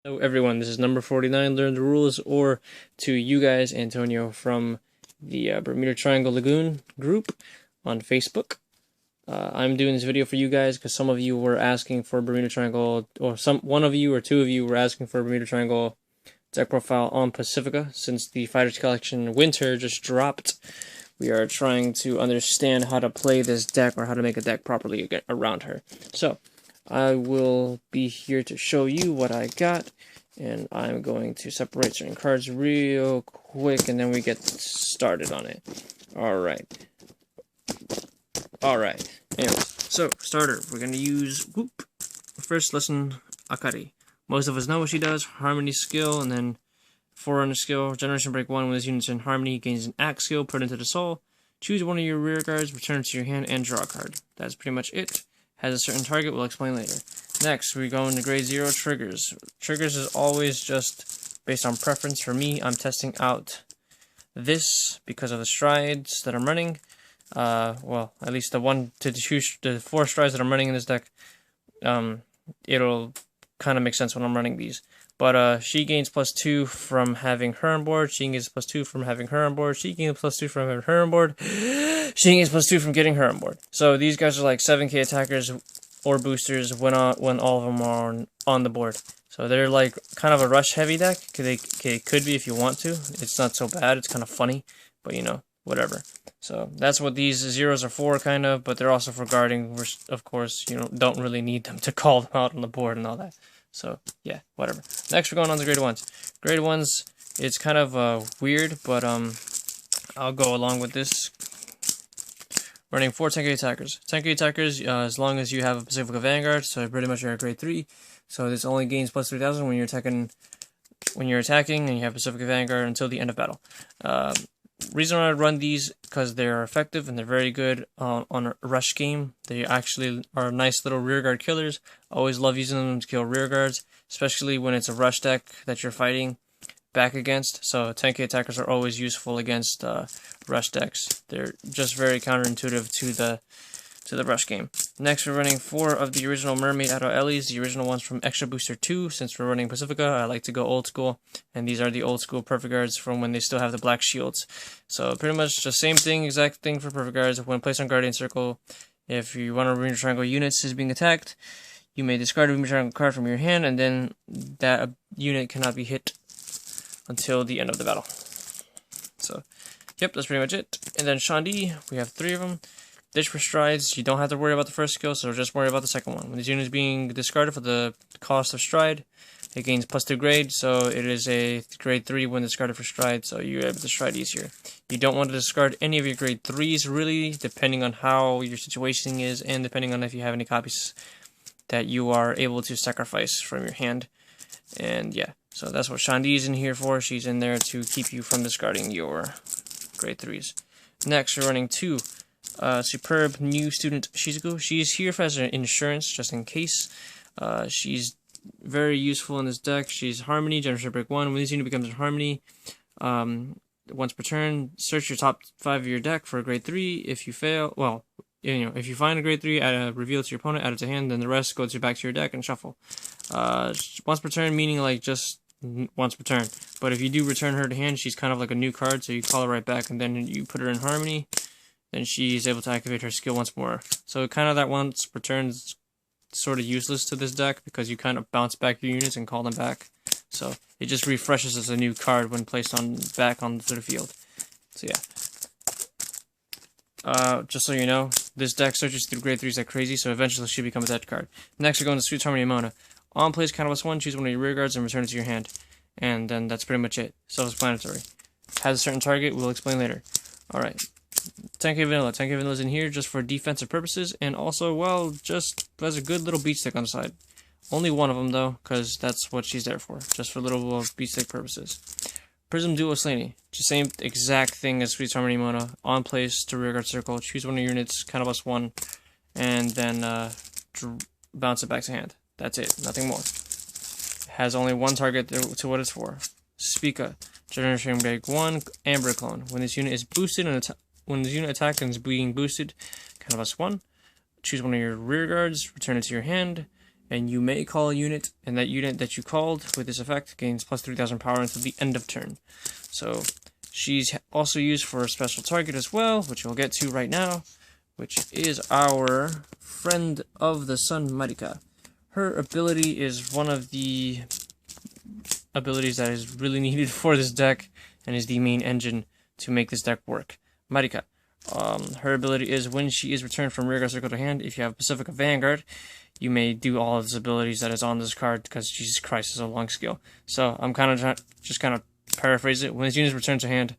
Hello everyone, this is number 49, Learn the Rules, or to you guys, Antonio from the Bermuda Triangle Lagoon group on Facebook. I'm doing this video for you guys because some of you were asking for Bermuda Triangle, or one of you or two of you were asking for a Bermuda Triangle deck profile on Pacifica. Since the Fighters Collection Winter just dropped, we are trying to understand how to play this deck or how to make a deck properly around her. So, I will be here to show you what I got, and I'm going to separate certain cards real quick, and then we get started on it. Alright. Anyways, so, starter, we're going to use, first lesson, Akari. Most of us know what she does, Harmony skill, and then Forerunner skill. Generation Break 1, when this unit's in Harmony, gains an Axe skill, put into the soul. Choose one of your rear guards, return it to your hand, and draw a card. That's pretty much it. Has a certain target, we'll explain later. Next, we go into grade 0, triggers. Triggers is always just based on preference. For me, I'm testing out this because of the strides that I'm running. Well, at least the 4 strides that I'm running in this deck. It'll kind of make sense when I'm running these. But she gains +2 from having her on board. She gains +2 from having her on board. She gains +2 from having her on board. She gains +2 from getting her on board. So these guys are like 7k attackers or boosters when all of them are on the board. So they're like kind of a rush heavy deck. They could be if you want to. It's not so bad. It's kind of funny, but you know, whatever. So that's what these zeros are for, kind of. But they're also for guarding. Of course, you don't really need them to call them out on the board and all that. So, yeah, whatever. Next, we're going on to grade 1s. Grade 1s, it's kind of weird, but I'll go along with this. Running 4 10k attackers. 10k attackers, as long as you have a Pacifica Vanguard, so pretty much you're at grade 3. So this only gains +3000 when you're attacking and you have Pacifica Vanguard until the end of battle. Reason why I run these, because they're effective and they're very good on a rush game. They actually are nice little rearguard killers. Always love using them to kill rearguards, especially when it's a rush deck that you're fighting back against. So 10k attackers are always useful against rush decks. They're just very counterintuitive to the rush game. Next, we're running 4 of the original Mermaid Idol Ellies, the original ones from Extra Booster 2. Since we're running Pacifica, I like to go old school, and these are the old school Perfect Guards from when they still have the black shields. So pretty much the same thing, exact thing for Perfect Guards. When placed on Guardian Circle, if one of Bermuda Triangle units is being attacked, you may discard a Bermuda Triangle card from your hand, and then that unit cannot be hit until the end of the battle. So, yep, that's pretty much it. And then Shandi, we have 3 of them. Ditch for strides, you don't have to worry about the first skill, so just worry about the second one. When this unit is being discarded for the cost of stride, it gains +2 grade, so it is a grade 3 when discarded for stride, so you're able to stride easier. You don't want to discard any of your grade 3s, really, depending on how your situation is, and depending on if you have any copies that you are able to sacrifice from your hand. And yeah, so that's what Shandi's in here for. She's in there to keep you from discarding your grade 3s. Next, we're running 2. Superb new student Shizuku. She's here as an insurance, just in case. She's very useful in this deck. She's Harmony, Generation Break 1. When this unit becomes in Harmony, once per turn, search your top 5 of your deck for a grade 3. If you fail, well, if you find a grade 3, reveal it to your opponent, add it to hand, then the rest goes back to your deck and shuffle. Once per turn, meaning like just once per turn. But if you do return her to hand, she's kind of like a new card, so you call her right back, and then you put her in Harmony. Then she's able to activate her skill once more. So kind of that once per turn is sort of useless to this deck because you kind of bounce back your units and call them back. So it just refreshes as a new card when placed back onto the field. So yeah. Just so you know, this deck searches through grade 3s like crazy, so eventually she'll become a dead card. Next, we're going to Sweet Harmony Mona. On place +1, choose one of your rear guards and return it to your hand. And then that's pretty much it. Self-explanatory. Has a certain target, we'll explain later. Alright. 10k Vanilla. 10k Vanilla's in here just for defensive purposes, and also, well, just as a good little beat stick on the side. Only one of them, though, because that's what she's there for, just for little beat stick purposes. Prism Duo Slaney. Just same exact thing as Sweet Harmony Mona. On place to rearguard circle, choose one of your units, kind of +1, and then bounce it back to hand. That's it, nothing more. It has only one target to what it's for. Spica. Generation Break 1, Amber Clone. When this unit is boosted and when the unit attacked and is being boosted, kind of +1. Choose one of your rear guards, return it to your hand, and you may call a unit, and that unit that you called with this effect gains plus 3,000 power until the end of turn. So she's also used for a special target as well, which we'll get to right now, which is our Friend of the Sun Marika. Her ability is one of the abilities that is really needed for this deck, and is the main engine to make this deck work. Marika. Her ability is when she is returned from rearguard circle to hand, if you have Pacifica Vanguard, you may do all of his abilities that is on this card, because Jesus Christ is a long skill. So I'm kind of just paraphrase it. When this unit is returned to hand,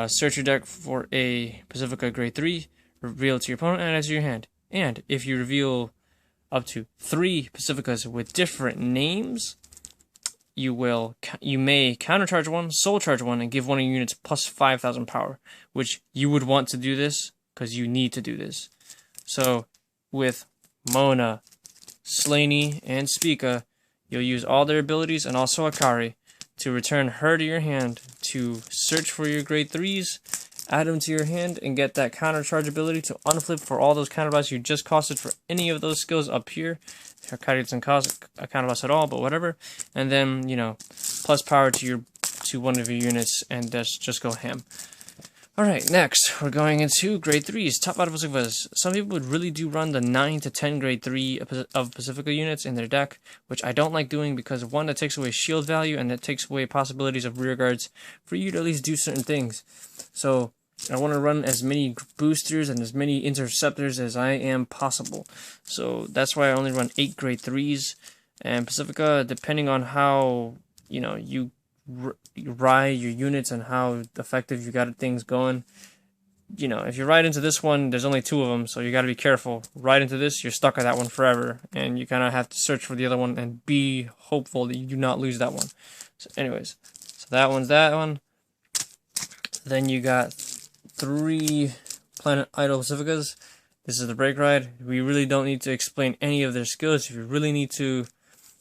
search your deck for a Pacifica grade 3, reveal it to your opponent, and add it to your hand. And if you reveal up to 3 Pacificas with different names, you may countercharge one, soul charge one, and give one of your units plus 5,000 power, which you would want to do this because you need to do this. So with Mona, Slaney, and Spica, you'll use all their abilities and also Akari to return her to your hand to search for your grade 3s, add them to your hand, and get that countercharge ability to unflip for all those counterblasts you just costed for any of those skills up here. Akari doesn't cost a counterblast at all, but whatever. And then, plus power to one of your units, and just go ham. Alright, next, we're going into grade 3s, top out of Pacificas. Some people would really do run the 9 to 10 grade 3 of Pacifica units in their deck, which I don't like doing because, one, that takes away shield value, and that takes away possibilities of rear guards for you to at least do certain things. So, I want to run as many boosters and as many interceptors as I am possible. So, that's why I only run 8 grade 3s, and Pacifica, depending on how, you ride your units and how effective you got things going. If you ride into this one, there's only 2 of them, so you got to be careful. Ride into this, you're stuck at that one forever, and you kind of have to search for the other one and be hopeful that you do not lose that one. So anyways, so that one's that one. Then you got 3 Planet Idol Pacificas. This is the break ride. We really don't need to explain any of their skills. If you really need to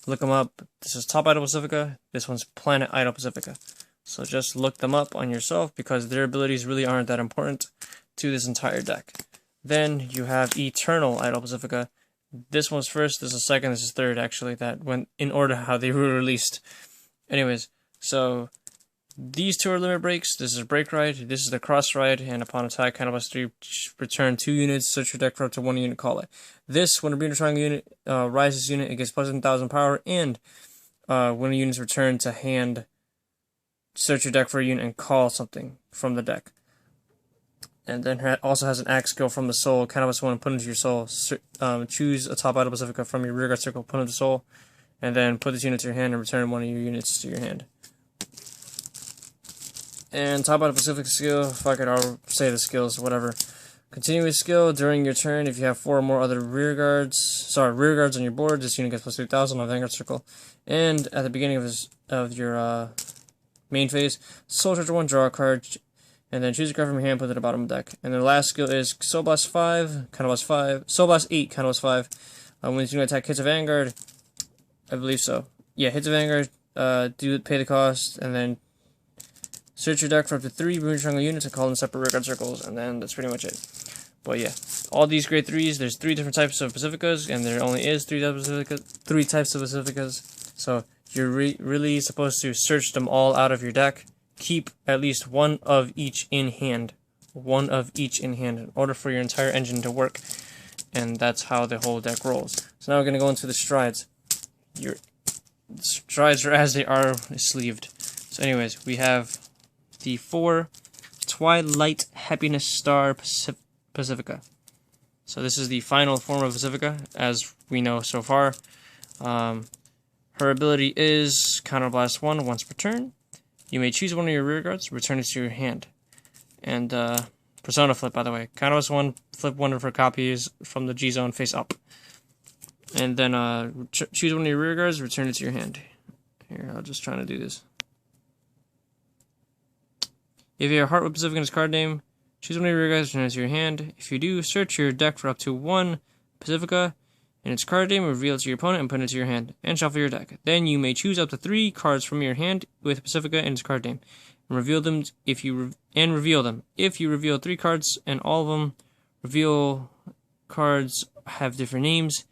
look them up, this is Top Idol Pacifica, this one's Planet Idol Pacifica. So just look them up on yourself because their abilities really aren't that important to this entire deck. Then you have Eternal Idol Pacifica. This one's first, this is second, this is third actually, that went in order how they were released. Anyways, so these 2 are limit breaks, this is a break ride, this is the cross ride, and upon attack, counterblast 3, return 2 units, search your deck for up to 1 unit, call it. This, when a Bermuda Triangle unit rises unit, it gets plus 1,000 power, and when a unit is returned to hand, search your deck for a unit and call something from the deck. And then it also has an axe skill from the soul, counterblast 1 and put into your soul. Choose a Top Idol Pacifica from your rearguard circle, put into soul, and then put this unit to your hand and return 1 of your units to your hand. And Top Idol Pacific skill, fuck it, I'll say the skills, whatever. Continuous skill, during your turn, if you have 4 or more other rear guards on your board, this unit gets plus 3,000 on Vanguard Circle. And at the beginning of your main phase, Soul Charger 1, draw a card, and then choose a card from your hand, put it at the bottom of the deck. And the last skill is Soul Blast 5, Counterblast 5, Soul Blast 8, Counterblast 5. When this unit attack hits a Vanguard, I believe so. Yeah, hits a Vanguard, pay the cost, and then search your deck for up to 3 Bermuda Triangle units and call them separate rearguard circles, and then that's pretty much it. But yeah, all these grade 3s, there's 3 different types of Pacificas, and there only is 3 types of Pacificas, so you're really supposed to search them all out of your deck. Keep at least 1 of each in hand. 1 of each in hand in order for your entire engine to work, and that's how the whole deck rolls. So now we're going to go into the strides. Your strides are as they are sleeved. So anyways, we have the 4 Twilight Happiness Star Pacifica. So this is the final form of Pacifica, as we know so far. Her ability is Counterblast 1 once per turn. You may choose one of your rear guards, return it to your hand. And Persona Flip, by the way. Counterblast 1, flip 1 of her copies from the G-Zone face up. And then choose one of your rear guards, return it to your hand. Here, I'll just try to do this. If you have Heart with Pacifica in its card name, choose one of your guys, return it to your hand. If you do, search your deck for up to 1 Pacifica in its card name, reveal it to your opponent, and put it to your hand, and shuffle your deck. Then you may choose up to 3 cards from your hand with Pacifica in its card name, and reveal them. If you reveal 3 cards and all of them reveal cards have different names,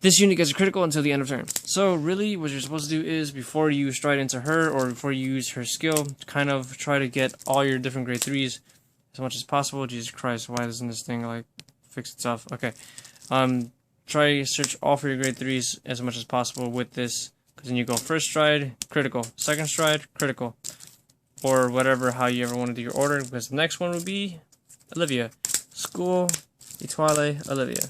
This unit gets a critical until the end of turn. So really, what you're supposed to do is, before you stride into her, or before you use her skill, kind of try to get all your different grade 3s as much as possible. Jesus Christ, why doesn't this thing, like, fix itself? Okay. Try to search all for your grade 3s as much as possible with this, because then you go first stride, critical, second stride, critical, or whatever, how you ever want to do your order, because the next one would be Olivia. School, Etoile, Olivia.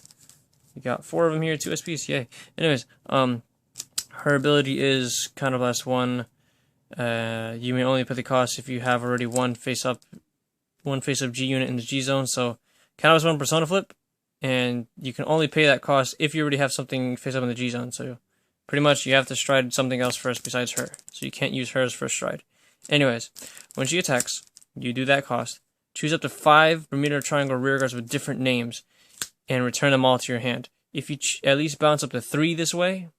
You got 4 of them here, 2 SPs, yay. Anyways, her ability is Counterblast 1. You may only put the cost if you have already one face-up G unit in the G zone, so Counterblast 1 Persona Flip, and you can only pay that cost if you already have something face-up in the G zone, so pretty much you have to stride something else first besides her, so you can't use her as first stride. Anyways, when she attacks, you do that cost, choose up to 5 Bermuda Triangle rearguards with different names, and return them all to your hand. If you at least bounce up to 3 this way,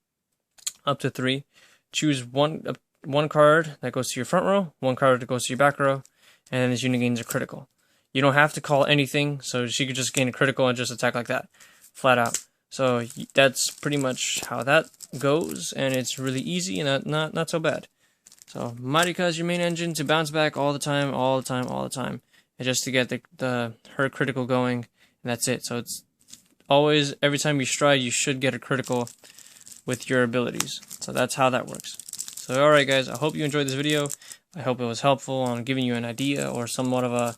up to 3, choose one card that goes to your front row, 1 card that goes to your back row, and then this unit gains a critical. You don't have to call anything, so she could just gain a critical and just attack like that, flat out. So that's pretty much how that goes, and it's really easy and not so bad. So Marika is your main engine to bounce back all the time, and just to get her critical going, and that's it. So it's always, every time you stride, you should get a critical with your abilities. So that's how that works. So alright guys, I hope you enjoyed this video. I hope it was helpful on giving you an idea, or somewhat of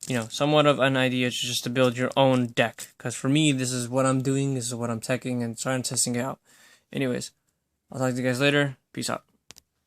an idea just to build your own deck. Because for me, this is what I'm doing, this is what I'm teching and trying testing out. Anyways, I'll talk to you guys later. Peace out.